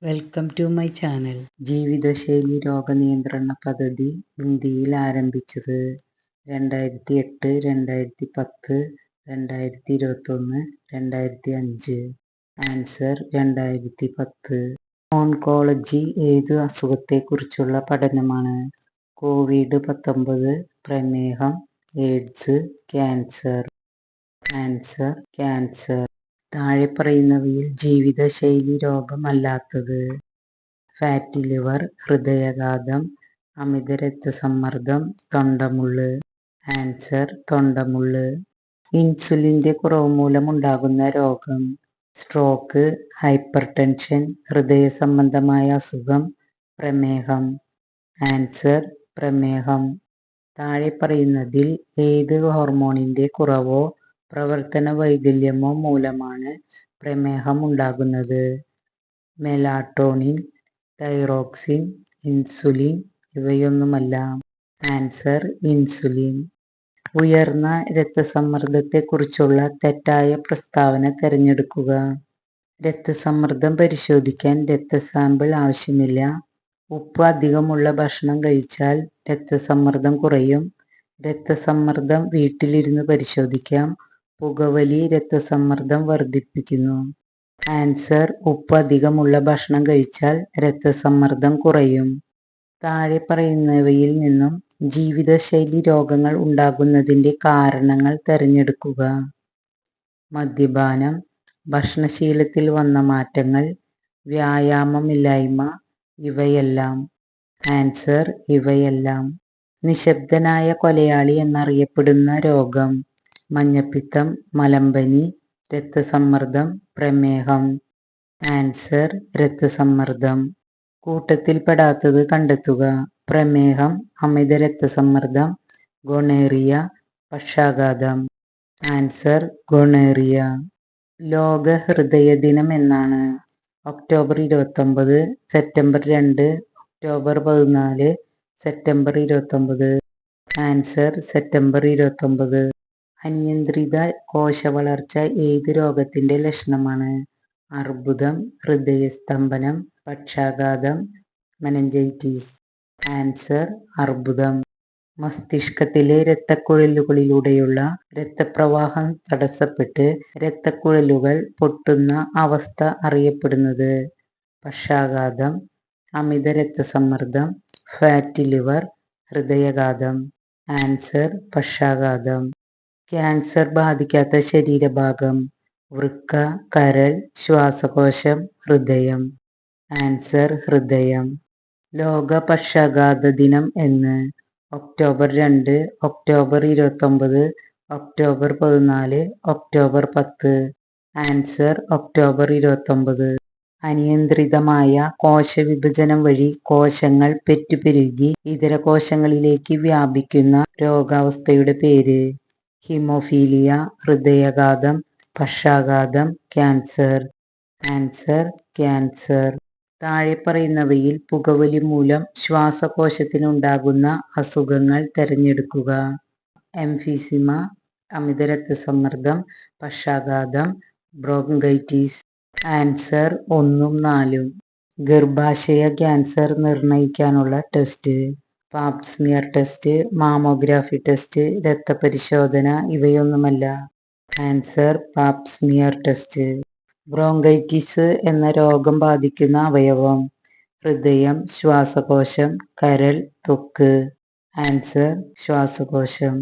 Welcome to my channel. ജീവിതശൈലി രോഗനിയന്ത്രണ പദ്ധതി ഇന്ത്യയിൽ ആരംഭിച്ചത് 2008, 2010, 2021, 2005. ആൻസർ 2010. ഓൺകോളജി ഏത് അസുഖത്തെക്കുറിച്ചുള്ള പഠനമാണ്? കോവിഡ്-19, പ്രമേഹം, എയ്ഡ്സ്, ക്യാൻസർ. Answer cancer. താഴെ പറയുന്നവയിൽ ജീവിതശൈലി രോഗമല്ലാത്തത്? ഫാറ്റി ലിവർ, ഹൃദയാഘാതം, അമിത രക്തസമ്മർദ്ദം, തൊണ്ടമുള്ള്. ആൻസർ തൊണ്ടമുള്ള്. ഇൻസുലിന്റെ കുറവ് മൂലമുണ്ടാകുന്ന രോഗം? സ്ട്രോക്ക്, ഹൈപ്പർ ടെൻഷൻ, ഹൃദയ സംബന്ധമായ അസുഖം, പ്രമേഹം. ആൻസർ പ്രമേഹം. താഴെ പറയുന്നതിൽ ഏത് ഹോർമോണിന്റെ കുറവോ പ്രവർത്തന വൈകല്യമോ മൂലമാണ് പ്രമേഹം ഉണ്ടാകുന്നത്? മെലാട്ടോണിൻ, തൈറോക്സിൻ, ഇൻസുലിൻ, ഇവയൊന്നുമല്ല. Answer insulin. ഉയർന്ന രക്തസമ്മർദ്ദത്തെക്കുറിച്ചുള്ള തെറ്റായ പ്രസ്താവന തിരഞ്ഞെടുക്കുക. രക്തസമ്മർദ്ദം പരിശോധിക്കാൻ രക്തസാമ്പിൾ ആവശ്യമില്ല. ഉപ്പ് അധികമുള്ള ഭക്ഷണം കഴിച്ചാൽ രക്തസമ്മർദ്ദം കുറയും. രക്തസമ്മർദ്ദം വീട്ടിലിരുന്ന് പരിശോധിക്കാം. പുകവലി രക്തസമ്മർദ്ദം വർദ്ധിപ്പിക്കുന്നു. ആൻസർ ഉപ്പ് അധികമുള്ള ഭക്ഷണം കഴിച്ചാൽ രക്തസമ്മർദ്ദം കുറയും. താഴെ പറയുന്നവയിൽ നിന്നും ജീവിതശൈലി രോഗങ്ങൾ ഉണ്ടാകുന്നതിന്റെ കാരണങ്ങൾ തിരഞ്ഞെടുക്കുക. മദ്യപാനം, ഭക്ഷണശീലത്തിൽ വന്ന മാറ്റങ്ങൾ, വ്യായാമമില്ലായ്മ, ഇവയെല്ലാം. ആൻസർ ഇവയെല്ലാം. നിശബ്ദനായ കൊലയാളി എന്നറിയപ്പെടുന്ന രോഗം? മഞ്ഞപ്പിത്തം, മലമ്പനി, രക്തസമ്മർദ്ദം, പ്രമേഹം. ആൻസർ രക്തസമ്മർദ്ദം. കൂട്ടത്തിൽപ്പെടാത്തത് കണ്ടെത്തുക. പ്രമേഹം, അമിത രക്തസമ്മർദ്ദം, ഗൊണേറിയ, പക്ഷാഘാതം. Answer gonorrhoea. ലോക ഹൃദയ ദിനം എന്നാണ്? October 29, September 2, October 14, September 29. Answer September 29. അനിയന്ത്രിത കോശവളർച്ച ഏത് രോഗത്തിന്റെ ലക്ഷണമാണ്? അർബുദം, ഹൃദയസ്തംഭനം, പക്ഷാഘാതം, മെനഞ്ചൈറ്റിസ്. ആൻസർ അർബുദം. മസ്തിഷ്കത്തിലെ രക്തക്കുഴലുകളിലൂടെയുള്ള രക്തപ്രവാഹം തടസ്സപ്പെട്ട് രക്തക്കുഴലുകൾ പൊട്ടുന്ന അവസ്ഥ അറിയപ്പെടുന്നത്? പക്ഷാഘാതം, അമിത രക്തസമ്മർദ്ദം, ഫാറ്റി ലിവർ, ഹൃദയാഘാതം. ആൻസർ പക്ഷാഘാതം. ക്യാൻസർ ബാധിക്കാത്ത ശരീരഭാഗം? വൃക്ക, കരൾ, ശ്വാസകോശം, ഹൃദയം. ആൻസർ ഹൃദയം. ലോക പക്ഷാഘാത ദിനം എന്ന്? October 2, October 29, October 14, October 10. Answer October 29. അനിയന്ത്രിതമായ കോശവിഭജനം വഴി കോശങ്ങൾ പെറ്റുപെരുകി ഇതര കോശങ്ങളിലേക്ക് വ്യാപിക്കുന്ന രോഗാവസ്ഥയുടെ പേര്? ഹീമോഫീലിയ, ഹൃദയാഘാതം, പക്ഷാഘാതം, ക്യാൻസർ. Answer cancer. താഴെ പറയുന്നവയിൽ പുകവലി മൂലം ശ്വാസകോശത്തിനുണ്ടാകുന്ന അസുഖങ്ങൾ തിരഞ്ഞെടുക്കുക. എംഫീസിമ, അമിത രക്തസമ്മർദ്ദം, പക്ഷാഘാതം, ബ്രോങ്കൈറ്റിസ്. ആൻസർ 1ഉം 4ഉം. ഗർഭാശയ ക്യാൻസർ നിർണയിക്കാനുള്ള test? Pap smear test, mammography test, രക്തപരിശോധന, ഇവയൊന്നുമല്ല. Answer pap smear test. Bronchitis എന്ന രോഗം ബാധിക്കുന്ന അവയവം? ഹൃദയം, ശ്വാസകോശം, കരൾ, ത്വക്ക്. ആൻസർ ശ്വാസകോശം.